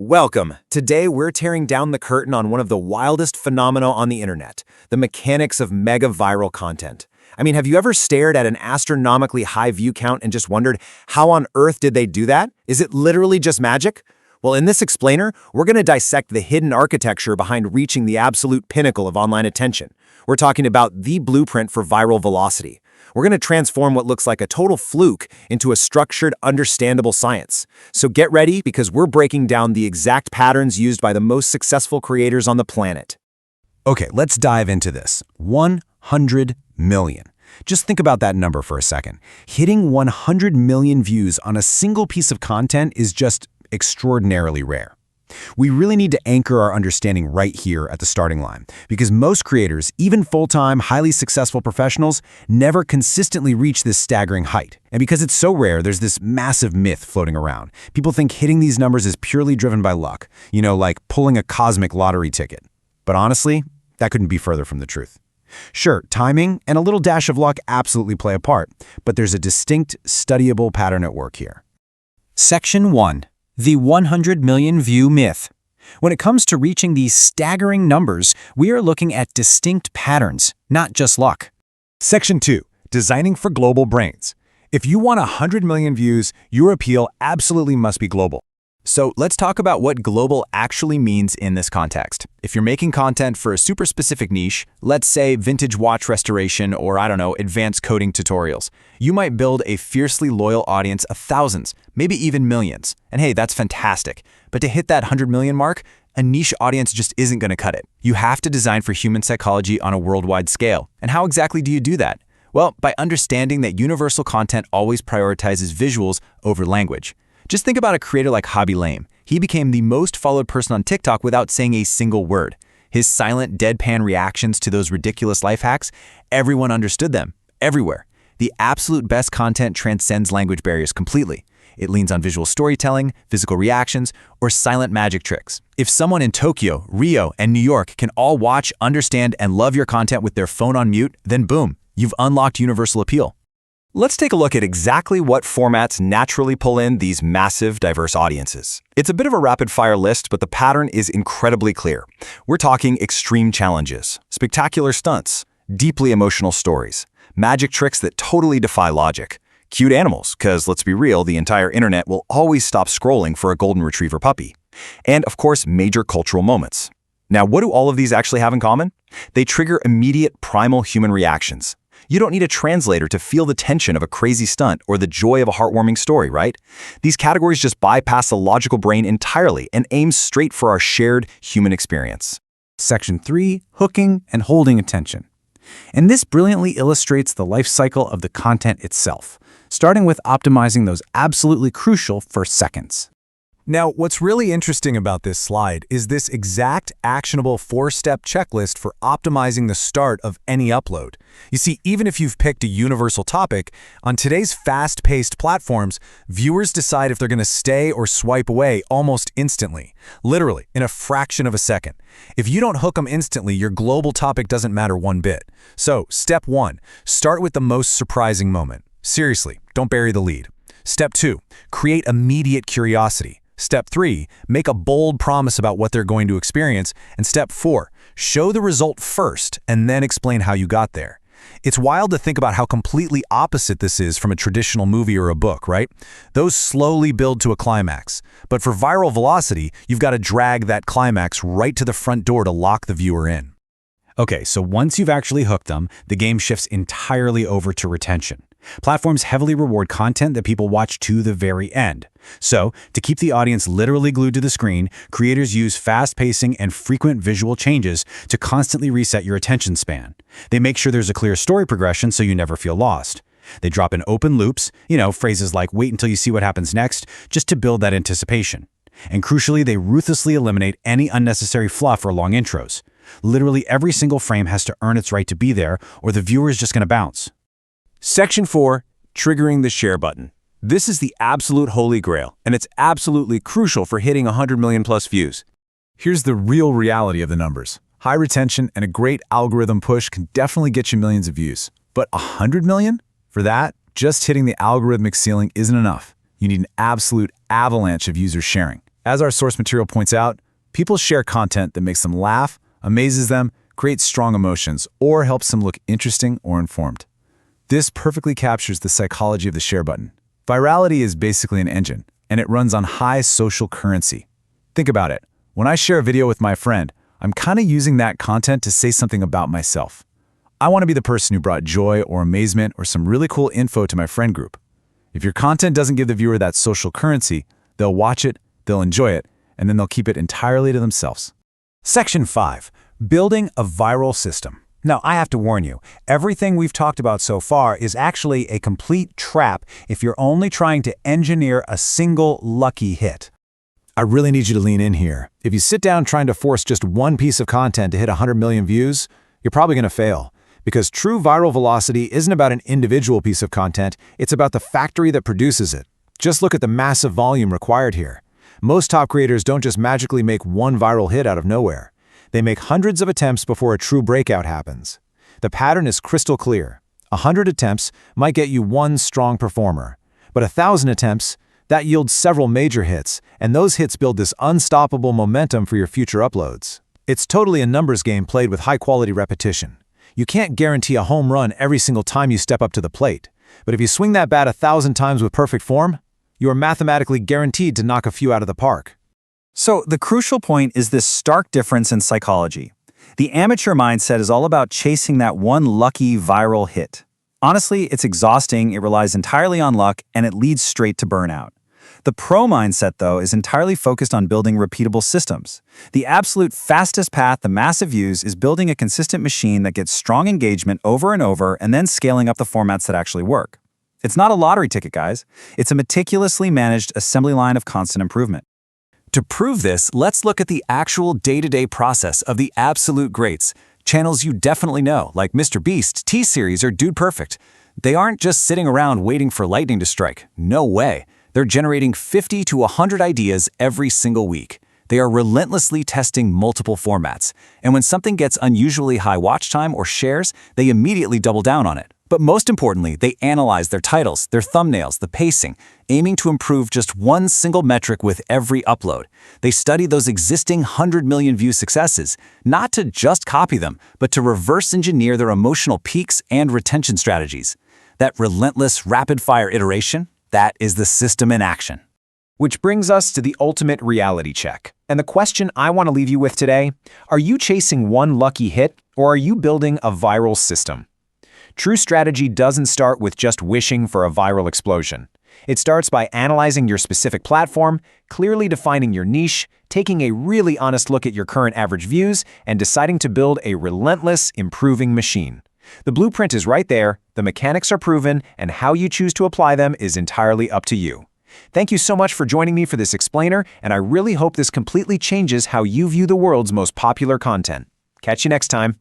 Welcome. Today we're tearing down the curtain on one of the wildest phenomena on the internet, the mechanics of mega viral content. I mean, have you ever stared at an astronomically high view count and just wondered, how on earth did they do that? Is it literally just magic? Well, in this explainer, we're going to dissect the hidden architecture behind reaching the absolute pinnacle of online attention. We're talking about the blueprint for viral velocity. We're going to transform what looks like a total fluke into a structured, understandable science. So get ready, because we're breaking down the exact patterns used by the most successful creators on the planet. Okay, let's dive into this. 100 million. Just think about that number for a second. Hitting 100 million views on a single piece of content is just extraordinarily rare. We really need to anchor our understanding right here at the starting line, because most creators, even full-time, highly successful professionals, never consistently reach this staggering height. And because it's so rare, there's this massive myth floating around. People think hitting these numbers is purely driven by luck, like pulling a cosmic lottery ticket. But honestly, that couldn't be further from the truth. Sure, timing and a little dash of luck absolutely play a part, but there's a distinct, studyable pattern at work here. Section 1. The 100 million view myth. When it comes to reaching these staggering numbers, we are looking at distinct patterns, not just luck. Section 2. Designing for global brains. If you want 100 million views, your appeal absolutely must be global. So let's talk about what global actually means in this context. If you're making content for a super specific niche, let's say vintage watch restoration or, advanced coding tutorials, you might build a fiercely loyal audience of thousands, maybe even millions. And hey, that's fantastic. But to hit that 100 million mark, a niche audience just isn't going to cut it. You have to design for human psychology on a worldwide scale. And how exactly do you do that? Well, by understanding that universal content always prioritizes visuals over language. Just think about a creator like Hobby Lame. He became the most followed person on TikTok without saying a single word. His silent, deadpan reactions to those ridiculous life hacks, everyone understood them, everywhere. The absolute best content transcends language barriers completely. It leans on visual storytelling, physical reactions, or silent magic tricks. If someone in Tokyo, Rio, and New York can all watch, understand, and love your content with their phone on mute, then boom, you've unlocked universal appeal. Let's take a look at exactly what formats naturally pull in these massive, diverse audiences. It's a bit of a rapid-fire list, but the pattern is incredibly clear. We're talking extreme challenges, spectacular stunts, deeply emotional stories, magic tricks that totally defy logic, cute animals, because let's be real, the entire internet will always stop scrolling for a golden retriever puppy, and of course, major cultural moments. Now, what do all of these actually have in common? They trigger immediate primal human reactions. You don't need a translator to feel the tension of a crazy stunt or the joy of a heartwarming story, right? These categories just bypass the logical brain entirely and aim straight for our shared human experience. Section 3. Hooking and holding attention. And this brilliantly illustrates the life cycle of the content itself, starting with optimizing those absolutely crucial first seconds. Now, what's really interesting about this slide is this exact actionable 4-step checklist for optimizing the start of any upload. You see, even if you've picked a universal topic, on today's fast-paced platforms, viewers decide if they're going to stay or swipe away almost instantly, literally in a fraction of a second. If you don't hook them instantly, your global topic doesn't matter one bit. So, step 1, start with the most surprising moment. Seriously, don't bury the lead. Step 2, create immediate curiosity. Step 3, make a bold promise about what they're going to experience. And step 4, show the result first and then explain how you got there. It's wild to think about how completely opposite this is from a traditional movie or a book, right? Those slowly build to a climax. But for viral velocity, you've got to drag that climax right to the front door to lock the viewer in. Okay, so once you've actually hooked them, the game shifts entirely over to retention. Platforms heavily reward content that people watch to the very end. So, to keep the audience literally glued to the screen, creators use fast pacing and frequent visual changes to constantly reset your attention span. They make sure there's a clear story progression so you never feel lost. They drop in open loops, phrases like wait until you see what happens next, just to build that anticipation. And crucially, they ruthlessly eliminate any unnecessary fluff or long intros. Literally every single frame has to earn its right to be there, or the viewer is just going to bounce. Section 4. Triggering the share button. This is the absolute holy grail, and it's absolutely crucial for hitting 100 million plus views. Here's the real reality of the numbers. High retention and a great algorithm push can definitely get you millions of views. But 100 million? For that, just hitting the algorithmic ceiling isn't enough. You need an absolute avalanche of users sharing. As our source material points out, people share content that makes them laugh, amazes them, creates strong emotions, or helps them look interesting or informed. This perfectly captures the psychology of the share button. Virality is basically an engine, and it runs on high social currency. Think about it. When I share a video with my friend, I'm kind of using that content to say something about myself. I want to be the person who brought joy or amazement or some really cool info to my friend group. If your content doesn't give the viewer that social currency, they'll watch it, they'll enjoy it, and then they'll keep it entirely to themselves. Section 5. Building a viral system. Now, I have to warn you, everything we've talked about so far is actually a complete trap if you're only trying to engineer a single lucky hit. I really need you to lean in here. If you sit down trying to force just one piece of content to hit 100 million views, you're probably going to fail. Because true viral velocity isn't about an individual piece of content, it's about the factory that produces it. Just look at the massive volume required here. Most top creators don't just magically make one viral hit out of nowhere. They make hundreds of attempts before a true breakout happens. The pattern is crystal clear. 100 attempts might get you one strong performer, but 1,000 attempts, that yields several major hits, and those hits build this unstoppable momentum for your future uploads. It's totally a numbers game played with high-quality repetition. You can't guarantee a home run every single time you step up to the plate, but if you swing that bat 1,000 times with perfect form, you are mathematically guaranteed to knock a few out of the park. So the crucial point is this stark difference in psychology. The amateur mindset is all about chasing that one lucky viral hit. Honestly, it's exhausting, it relies entirely on luck, and it leads straight to burnout. The pro mindset, though, is entirely focused on building repeatable systems. The absolute fastest path to massive views is building a consistent machine that gets strong engagement over and over and then scaling up the formats that actually work. It's not a lottery ticket, guys. It's a meticulously managed assembly line of constant improvement. To prove this, let's look at the actual day-to-day process of the absolute greats, channels you definitely know, like Mr. Beast, T-Series, or Dude Perfect. They aren't just sitting around waiting for lightning to strike. No way. They're generating 50 to 100 ideas every single week. They are relentlessly testing multiple formats. And when something gets unusually high watch time or shares, they immediately double down on it. But most importantly, they analyze their titles, their thumbnails, the pacing, aiming to improve just one single metric with every upload. They study those existing 100 million view successes, not to just copy them, but to reverse engineer their emotional peaks and retention strategies. That relentless, rapid-fire iteration, that is the system in action. Which brings us to the ultimate reality check. And the question I want to leave you with today, are you chasing one lucky hit, or are you building a viral system? True strategy doesn't start with just wishing for a viral explosion. It starts by analyzing your specific platform, clearly defining your niche, taking a really honest look at your current average views, and deciding to build a relentless, improving machine. The blueprint is right there, the mechanics are proven, and how you choose to apply them is entirely up to you. Thank you so much for joining me for this explainer, and I really hope this completely changes how you view the world's most popular content. Catch you next time.